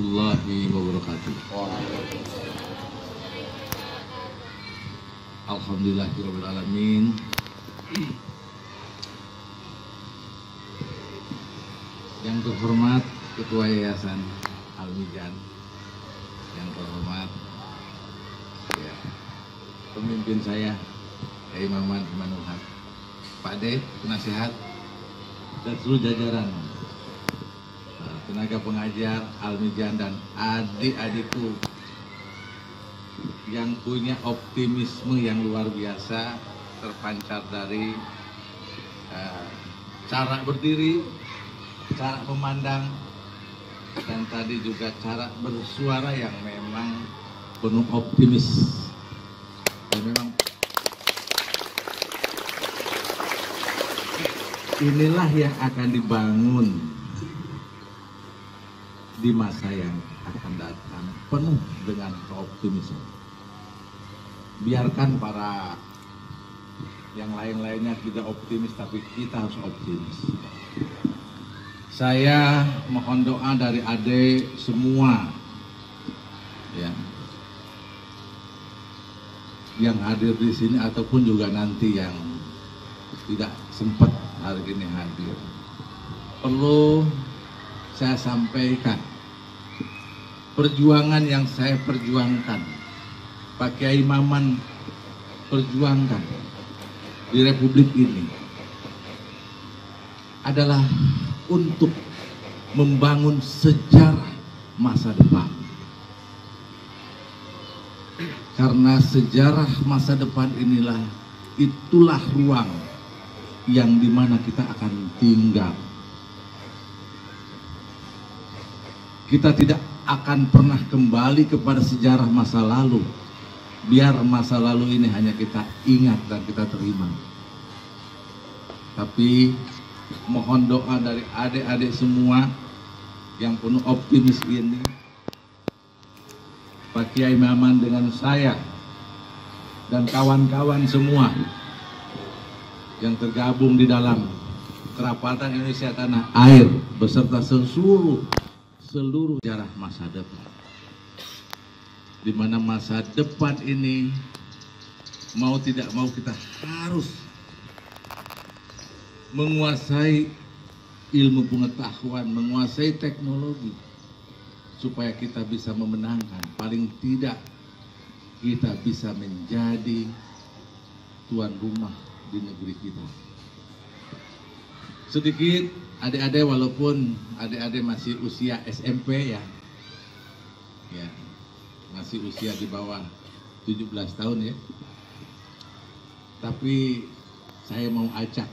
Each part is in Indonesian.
Warahmatullahi wabarakatuh. Alhamdulillahirabbil alamin. Yang terhormat Ketua Yayasan Al-Mijan, yang terhormat ya, pemimpin saya Kiai Maman Imanul Haq, Pak D, penasihat, dan seluruh jajaran tenaga pengajar Al-Mijan dan adik-adikku yang punya optimisme yang luar biasa terpancar dari cara berdiri, cara memandang, dan tadi juga cara bersuara yang memang penuh optimis. Dan memang inilah yang akan dibangun di masa yang akan datang, penuh dengan optimisme. Biarkan para yang lain-lainnya tidak optimis, tapi kita harus optimis. Saya mohon doa dari adik semua ya, yang hadir di sini ataupun juga nanti yang tidak sempat hari ini hadir. Perlu saya sampaikan perjuangan yang saya perjuangkan, Pak Kiai Maman perjuangkan di Republik ini adalah untuk membangun sejarah masa depan. Karena sejarah masa depan itulah ruang yang dimana kita akan tinggal. Kita tidak akan pernah kembali kepada sejarah masa lalu. Biar masa lalu ini hanya kita ingat dan kita terima. Tapi mohon doa dari adik-adik semua yang penuh optimis ini, Pak Kiai Maman dengan saya dan kawan-kawan semua yang tergabung di dalam Kerapatan Indonesia Tanah Air beserta seluruh sejarah masa depan, di mana masa depan ini mau tidak mau kita harus menguasai ilmu pengetahuan, menguasai teknologi supaya kita bisa memenangkan, paling tidak kita bisa menjadi tuan rumah di negeri kita. Sedikit adik-adik, walaupun adik-adik masih usia SMP ya, masih usia di bawah 17 tahun ya, tapi saya mau ajak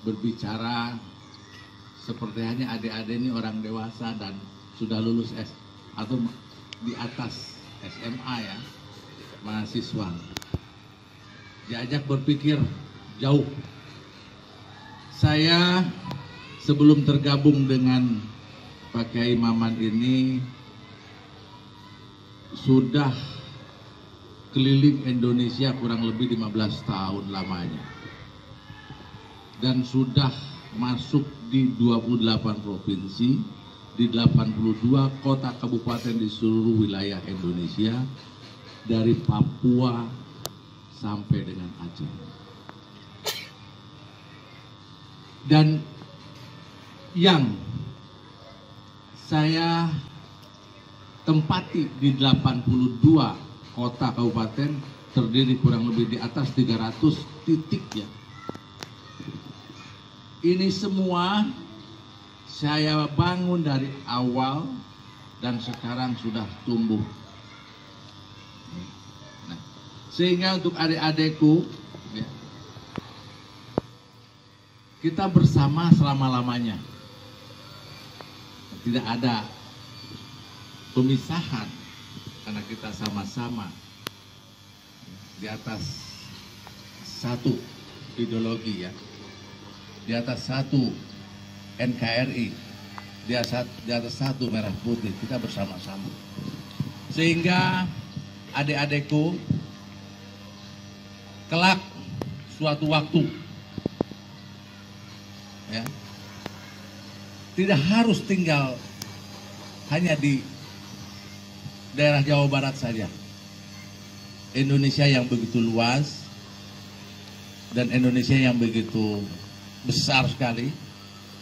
berbicara seperti hanya adik-adik ini orang dewasa dan sudah lulus atau di atas SMA ya, mahasiswa, diajak berpikir jauh. Saya sebelum tergabung dengan Pak Kiai Maman ini sudah keliling Indonesia kurang lebih 15 tahun lamanya, dan sudah masuk di 28 provinsi, di 82 kota kabupaten di seluruh wilayah Indonesia, dari Papua sampai dengan Aceh. Dan yang saya tempati di 82 kota kabupaten terdiri kurang lebih di atas 300 titik ya. Ini semua saya bangun dari awal dan sekarang sudah tumbuh. Nah, sehingga untuk adik-adikku ya, kita bersama selama-lamanya. Tidak ada pemisahan karena kita sama-sama di atas satu ideologi ya. Di atas satu NKRI, di atas satu merah putih, kita bersama-sama. Sehingga adik-adikku kelak suatu waktu ya, tidak harus tinggal hanya di daerah Jawa Barat saja. Indonesia yang begitu luas dan Indonesia yang begitu besar sekali,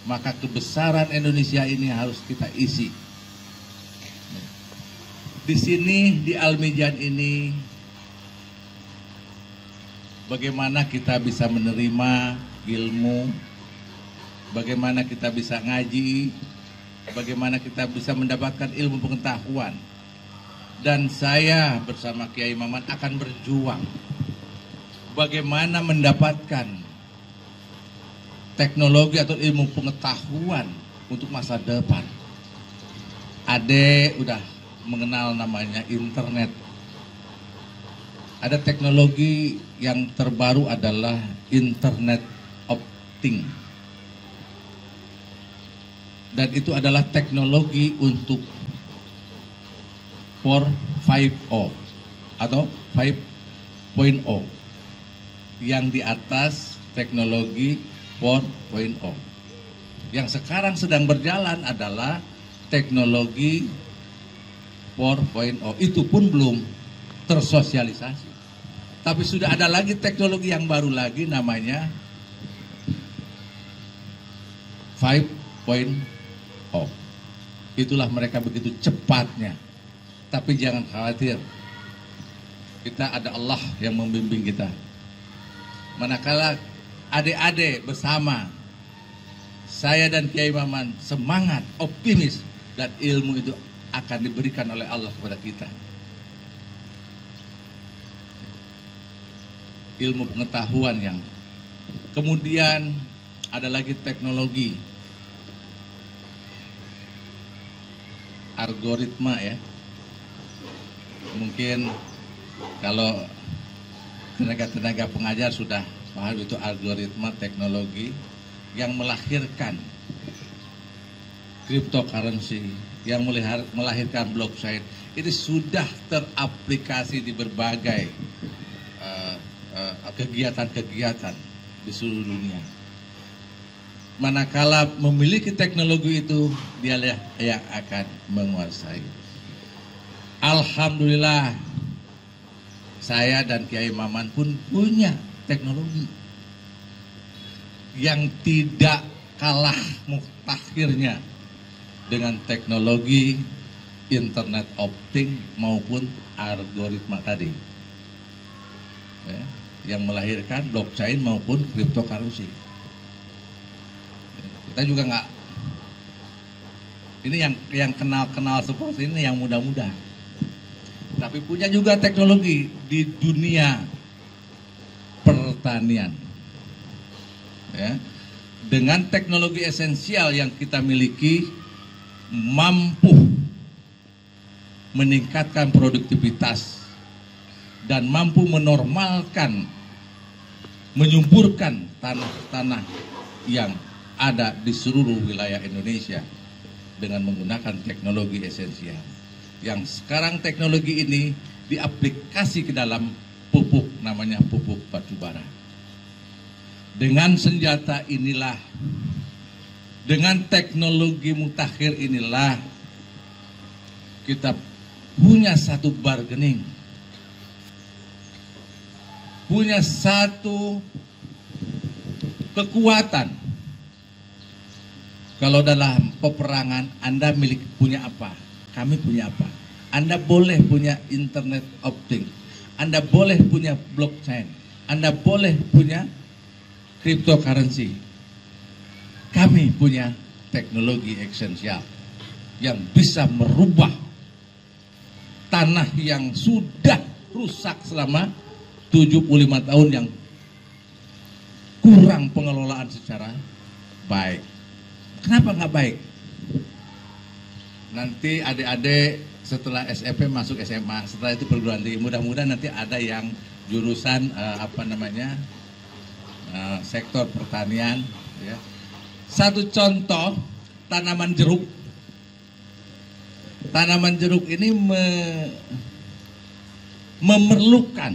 maka kebesaran Indonesia ini harus kita isi. Di sini, di Al-Mijan ini, bagaimana kita bisa menerima ilmu, bagaimana kita bisa ngaji, bagaimana kita bisa mendapatkan ilmu pengetahuan. Dan saya bersama Kiai Maman akan berjuang bagaimana mendapatkan teknologi atau ilmu pengetahuan untuk masa depan. Ade udah mengenal namanya internet. Ada teknologi yang terbaru adalah Internet of Things. Dan itu adalah teknologi untuk 4.5.0 atau 5.0 yang di atas teknologi 4.0. Yang sekarang sedang berjalan adalah teknologi 4.0. Itu pun belum tersosialisasi. Tapi sudah ada lagi teknologi yang baru lagi namanya 5.0. Itulah mereka begitu cepatnya. Tapi jangan khawatir, kita ada Allah yang membimbing kita. Manakala adik-adik bersama saya dan Kiai Maman semangat, optimis, dan ilmu itu akan diberikan oleh Allah kepada kita. Ilmu pengetahuan yang kemudian ada lagi teknologi algoritma ya. Mungkin kalau tenaga-tenaga pengajar sudah paham itu algoritma teknologi yang melahirkan cryptocurrency, yang melahirkan blockchain. Ini sudah teraplikasi di berbagai kegiatan-kegiatan di seluruh dunia. Manakala memiliki teknologi itu, dialah yang akan menguasai. Alhamdulillah, saya dan Kiai Maman pun punya teknologi yang tidak kalah mutakhirnya dengan teknologi Internet of Things maupun algoritma tadi, ya, yang melahirkan blockchain maupun cryptocurrency. Kita juga nggak, ini yang kenal seperti ini yang muda-muda, tapi punya juga teknologi di dunia pertanian, ya. Dengan teknologi esensial yang kita miliki, mampu meningkatkan produktivitas dan mampu menormalkan, menyuburkan tanah-tanah yang ada di seluruh wilayah Indonesia dengan menggunakan teknologi esensial. Yang sekarang teknologi ini diaplikasi ke dalam pupuk, namanya pupuk batubara. Dengan senjata inilah, dengan teknologi mutakhir inilah, kita punya satu bargaining, punya satu kekuatan. Kalau dalam peperangan, Anda punya apa? Kami punya apa? Anda boleh punya Internet of Things, Anda boleh punya blockchain, Anda boleh punya cryptocurrency. Kami punya teknologi esensial yang bisa merubah tanah yang sudah rusak selama 75 tahun yang kurang pengelolaan secara baik. Kenapa nggak baik? Nanti adik-adik setelah SMP masuk SMA, setelah itu perguruan tinggi, mudah-mudahan nanti ada yang jurusan sektor pertanian, ya. Satu contoh, tanaman jeruk. Tanaman jeruk ini memerlukan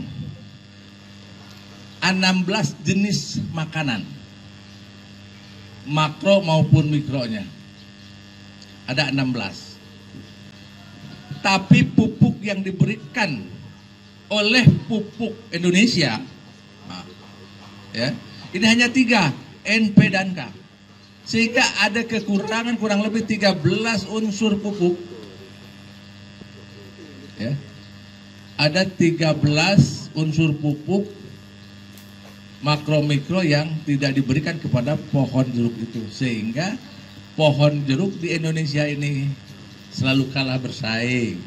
16 jenis makanan, makro maupun mikronya. Ada 16. Tapi pupuk yang diberikan oleh pupuk Indonesia, ya, ini hanya 3, N, P, dan K. Sehingga ada kekurangan kurang lebih 13 unsur pupuk. Ya. Ada 13 unsur pupuk makro-mikro yang tidak diberikan kepada pohon jeruk itu. Sehingga pohon jeruk di Indonesia ini selalu kalah bersaing.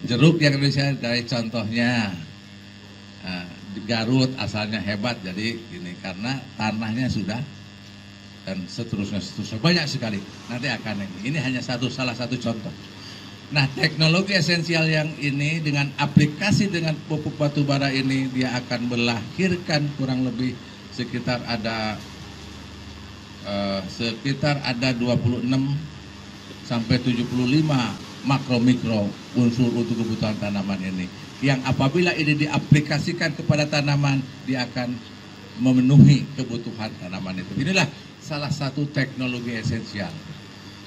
Jeruk yang Indonesia dari contohnya di Garut asalnya hebat, jadi ini karena tanahnya sudah, dan seterusnya banyak sekali. Nanti akan ini hanya salah satu contoh. Nah, teknologi esensial yang ini dengan aplikasi dengan pupuk batubara ini, dia akan melahirkan kurang lebih sekitar ada 26 sampai 75 makro mikro unsur untuk kebutuhan tanaman ini, yang apabila ini diaplikasikan kepada tanaman, dia akan memenuhi kebutuhan tanaman itu. Inilah salah satu teknologi esensial.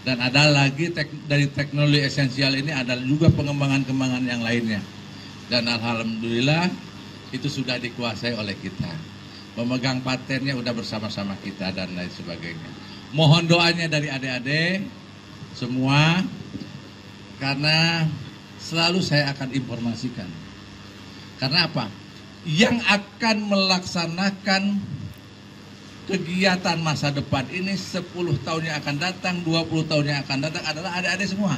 Dan ada lagi dari teknologi esensial ini ada juga pengembangan-pengembangan yang lainnya. Dan alhamdulillah itu sudah dikuasai oleh kita. Memegang patennya udah bersama-sama kita dan lain sebagainya. Mohon doanya dari adik-adik semua, karena selalu saya akan informasikan. Karena apa? Yang akan melaksanakan kegiatan masa depan ini 10 tahun yang akan datang, 20 tahun yang akan datang adalah adik-adik semua.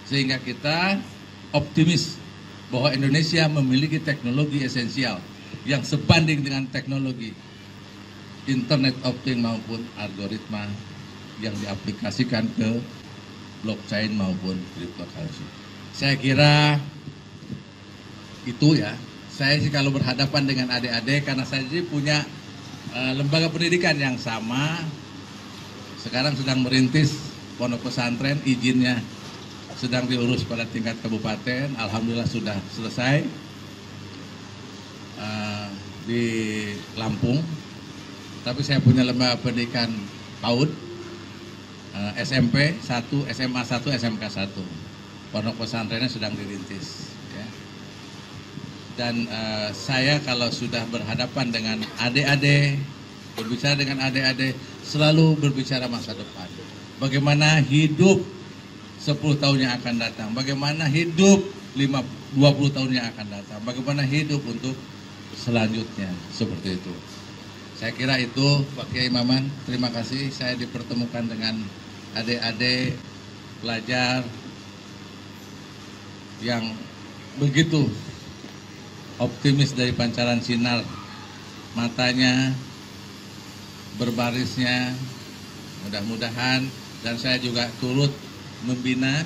Sehingga kita optimis bahwa Indonesia memiliki teknologi esensial yang sebanding dengan teknologi Internet of Things maupun algoritma yang diaplikasikan ke blockchain maupun cryptocurrency. Saya kira itu ya. Saya sih kalau berhadapan dengan adik-adik, karena saya sendiri punya lembaga pendidikan yang sama, sekarang sedang merintis pondok pesantren, izinnya sedang diurus pada tingkat kabupaten, alhamdulillah sudah selesai di Lampung. Tapi saya punya lembaga pendidikan PAUD, SMP 1, SMA 1, SMK 1. Pondok pesantrennya sedang dirintis. Dan saya kalau sudah berhadapan dengan adik-adik, berbicara dengan adik-adik, selalu berbicara masa depan. Bagaimana hidup 10 tahun yang akan datang, bagaimana hidup 20 tahun yang akan datang, bagaimana hidup untuk selanjutnya, seperti itu. Saya kira itu Pak Kiai Maman, terima kasih saya dipertemukan dengan adik-adik pelajar yang begitu optimis dari pancaran sinar matanya, berbarisnya, mudah-mudahan, dan saya juga turut membina,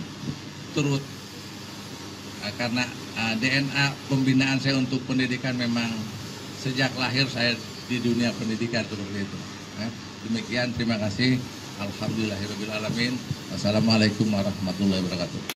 karena DNA pembinaan saya untuk pendidikan memang sejak lahir saya di dunia pendidikan seperti itu. Demikian, terima kasih. Alhamdulillahirabbil alamin. Wassalamualaikum warahmatullahi wabarakatuh.